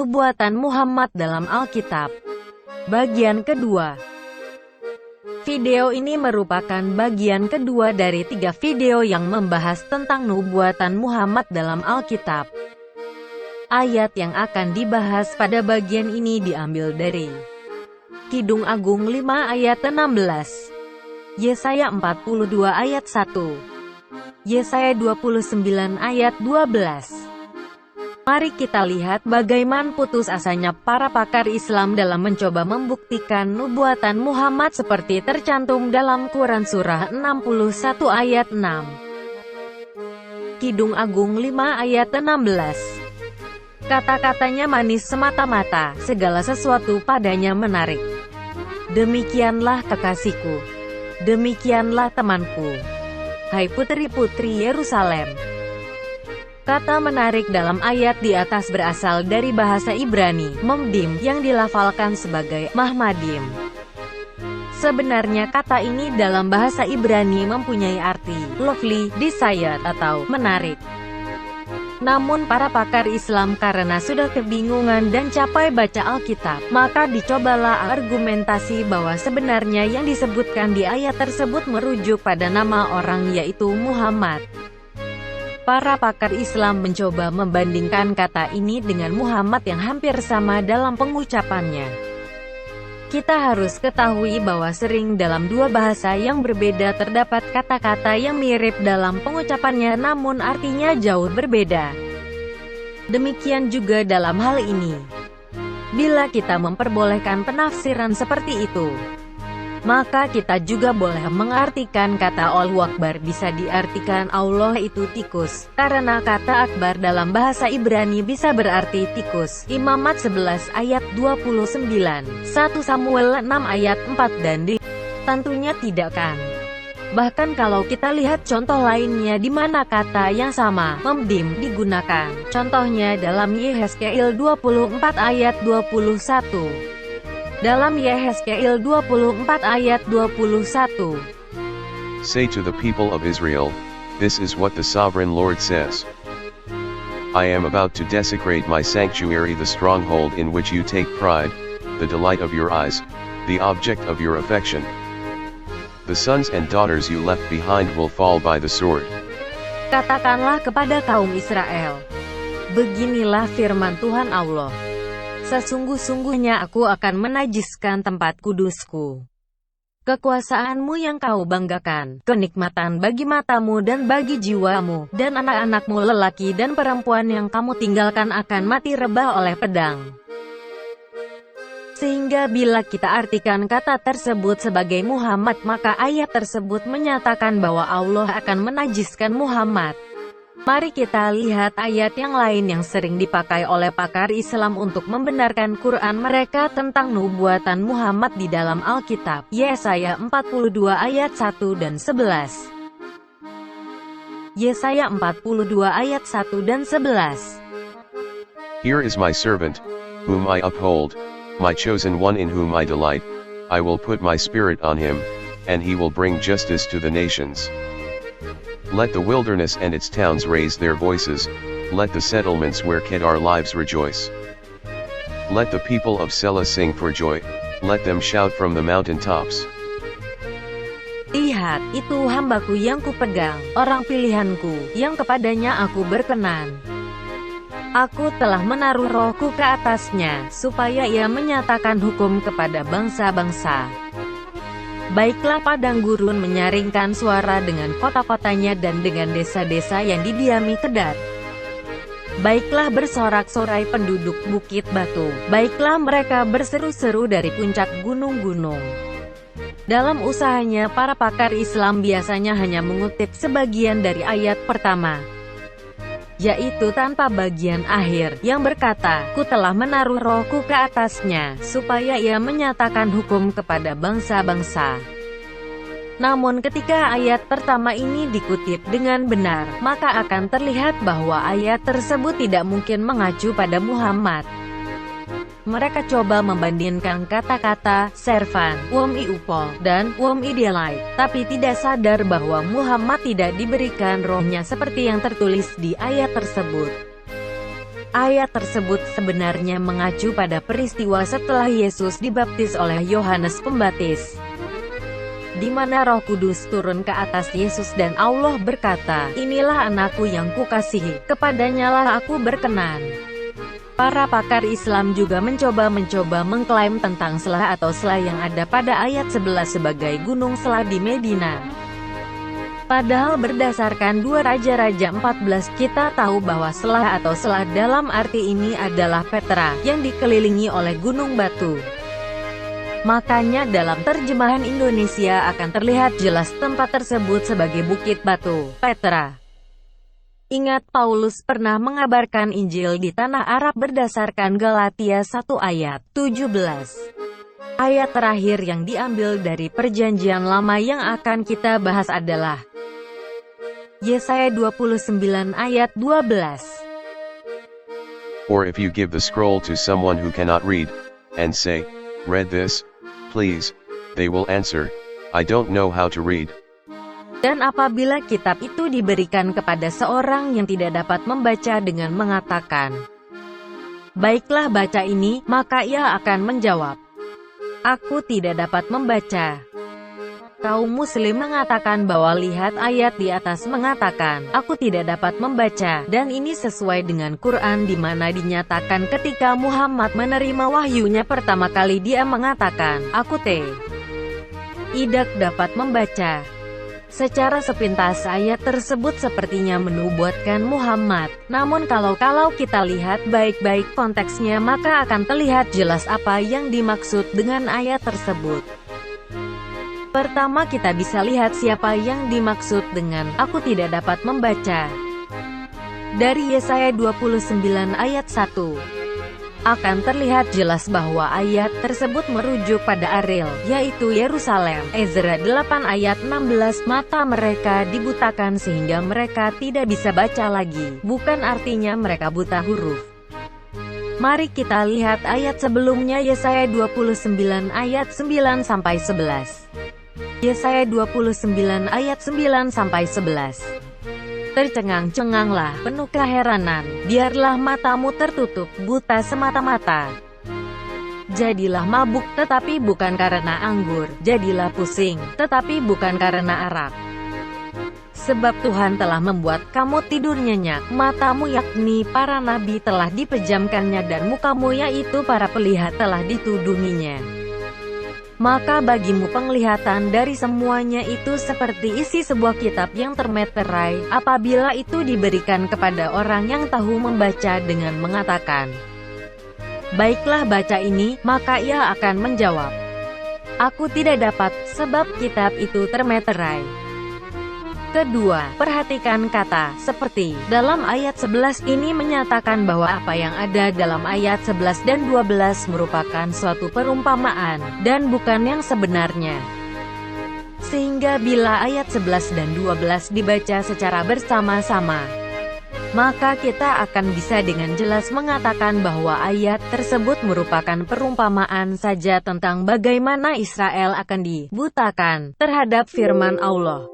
nubuatan Muhammad dalam Alkitab. Bagian kedua. Video ini merupakan bagian kedua dari 3 video yang membahas tentang nubuatan Muhammad dalam Alkitab. Ayat yang akan dibahas pada bagian ini diambil dari Kidung Agung 5 ayat 16, Yesaya 42 ayat 1, Yesaya 29 ayat 12. Mari kita lihat bagaimana putus asanya para pakar Islam dalam mencoba membuktikan nubuatan Muhammad seperti tercantum dalam Quran Surah 61 ayat 6. Kidung Agung 5 ayat 16. Kata-katanya manis semata-mata, segala sesuatu padanya menarik. Demikianlah kekasihku. Demikianlah temanku. Hai putri-putri Yerusalem. Kata menarik dalam ayat di atas berasal dari bahasa Ibrani, memdim, yang dilafalkan sebagai mahmadim. Sebenarnya kata ini dalam bahasa Ibrani mempunyai arti lovely, desired, atau menarik. Namun para pakar Islam karena sudah kebingungan dan capek baca Alkitab, maka dicobalah argumentasi bahwa sebenarnya yang disebutkan di ayat tersebut merujuk pada nama orang yaitu Muhammad. Para pakar Islam mencoba membandingkan kata ini dengan Muhammad yang hampir sama dalam pengucapannya. Kita harus ketahui bahwa sering dalam dua bahasa yang berbeda terdapat kata-kata yang mirip dalam pengucapannya namun artinya jauh berbeda. Demikian juga dalam hal ini. Bila kita memperbolehkan penafsiran seperti itu, maka kita juga boleh mengartikan kata Allahu Akbar bisa diartikan Allah itu tikus, karena kata akbar dalam bahasa Ibrani bisa berarti tikus. Imamat 11 ayat 29, 1 Samuel 6 ayat 4 dan tentunya tidak kan. Bahkan kalau kita lihat contoh lainnya di mana kata yang sama, memdim, digunakan. Contohnya dalam Yehezkiel 24 ayat 21. Dalam Yehezkiel 24 ayat 21. Say to the people of Israel, this is what the sovereign Lord says. I am about to desecrate my sanctuary, the stronghold in which you take pride, the delight of your eyes, the object of your affection. The sons and daughters you left behind will fall by the sword. Katakanlah kepada kaum Israel, beginilah firman Tuhan Allah. Sesungguh-sungguhnya aku akan menajiskan tempat kudusku. Kekuasaanmu yang kau banggakan, kenikmatan bagi matamu dan bagi jiwamu, dan anak-anakmu lelaki dan perempuan yang kamu tinggalkan akan mati rebah oleh pedang. Sehingga bila kita artikan kata tersebut sebagai Muhammad, maka ayat tersebut menyatakan bahwa Allah akan menajiskan Muhammad. Mari kita lihat ayat yang lain yang sering dipakai oleh pakar Islam untuk membenarkan Quran mereka tentang nubuatan Muhammad di dalam Alkitab. Yesaya 42 ayat 1 dan 11. Yesaya 42 ayat 1 dan 11. Here is my servant, whom I uphold, my chosen one in whom I delight. I will put my spirit on him, and he will bring justice to the nations. Let the wilderness and its towns raise their voices, let the settlements where Kedar lives rejoice. Let the people of Selah sing for joy, let them shout from the mountain tops. Lihat, itu hambaku yang kupegang, orang pilihanku, yang kepadanya aku berkenan. Aku telah menaruh rohku ke atasnya, supaya ia menyatakan hukum kepada bangsa-bangsa. Baiklah padang gurun menyaringkan suara dengan kota-kotanya dan dengan desa-desa yang didiami Kedar. Baiklah bersorak-sorai penduduk bukit batu, baiklah mereka berseru-seru dari puncak gunung-gunung. Dalam usahanya para pakar Islam biasanya hanya mengutip sebagian dari ayat pertama, yaitu tanpa bagian akhir, yang berkata, Ku telah menaruh rohku ke atasnya, supaya ia menyatakan hukum kepada bangsa-bangsa. Namun ketika ayat pertama ini dikutip dengan benar, maka akan terlihat bahwa ayat tersebut tidak mungkin mengacu pada Muhammad. Mereka coba membandingkan kata-kata servan, wom iupol, dan wom idealite, tapi tidak sadar bahwa Muhammad tidak diberikan rohnya seperti yang tertulis di ayat tersebut. Ayat tersebut sebenarnya mengacu pada peristiwa setelah Yesus dibaptis oleh Yohanes Pembaptis, di mana Roh Kudus turun ke atas Yesus dan Allah berkata, "Inilah anakku yang kukasihi, kepadanyalah aku berkenan." Para pakar Islam juga mencoba mengklaim tentang Selah atau Selah yang ada pada ayat 11 sebagai gunung Selah di Medina. Padahal berdasarkan 2 Raja-Raja 14 kita tahu bahwa Selah atau Selah dalam arti ini adalah Petra, yang dikelilingi oleh gunung batu. Makanya dalam terjemahan Indonesia akan terlihat jelas tempat tersebut sebagai Bukit Batu, Petra. Ingat Paulus pernah mengabarkan Injil di tanah Arab berdasarkan Galatia 1 ayat 17. Ayat terakhir yang diambil dari Perjanjian Lama yang akan kita bahas adalah Yesaya 29 ayat 12. Or if you give the scroll to someone who cannot read, and say, "Read this, please," they will answer, "I don't know how to read." Dan apabila kitab itu diberikan kepada seorang yang tidak dapat membaca dengan mengatakan, "Baiklah baca ini," maka ia akan menjawab, "Aku tidak dapat membaca." Kaum muslim mengatakan bahwa lihat ayat di atas mengatakan, "Aku tidak dapat membaca," dan ini sesuai dengan Quran di mana dinyatakan ketika Muhammad menerima wahyunya pertama kali dia mengatakan, "Aku tidak dapat membaca." Secara sepintas ayat tersebut sepertinya menubuatkan Muhammad. Namun kalau kita lihat baik-baik konteksnya maka akan terlihat jelas apa yang dimaksud dengan ayat tersebut. Pertama kita bisa lihat siapa yang dimaksud dengan "aku tidak dapat membaca". Dari Yesaya 29 ayat 1. Akan terlihat jelas bahwa ayat tersebut merujuk pada Ariel, yaitu Yerusalem. Ezra 8 ayat 16, mata mereka dibutakan sehingga mereka tidak bisa baca lagi. Bukan artinya mereka buta huruf. Mari kita lihat ayat sebelumnya Yesaya 29 ayat 9-11. Yesaya 29 ayat 9-11. Tercengang-cenganglah, penuh keheranan, biarlah matamu tertutup, buta semata-mata. Jadilah mabuk, tetapi bukan karena anggur, jadilah pusing, tetapi bukan karena arak. Sebab Tuhan telah membuat kamu tidur nyenyak, matamu yakni para nabi telah dipejamkannya dan mukamu yaitu para pelihat telah ditudunginya. Maka bagimu penglihatan dari semuanya itu seperti isi sebuah kitab yang termeterai, apabila itu diberikan kepada orang yang tahu membaca dengan mengatakan, "Baiklah baca ini," maka ia akan menjawab, "Aku tidak dapat, sebab kitab itu termeterai." Kedua, perhatikan kata "seperti" dalam ayat 11 ini menyatakan bahwa apa yang ada dalam ayat 11 dan 12 merupakan suatu perumpamaan, dan bukan yang sebenarnya. Sehingga bila ayat 11 dan 12 dibaca secara bersama-sama, maka kita akan bisa dengan jelas mengatakan bahwa ayat tersebut merupakan perumpamaan saja tentang bagaimana Israel akan dibutakan terhadap firman Allah.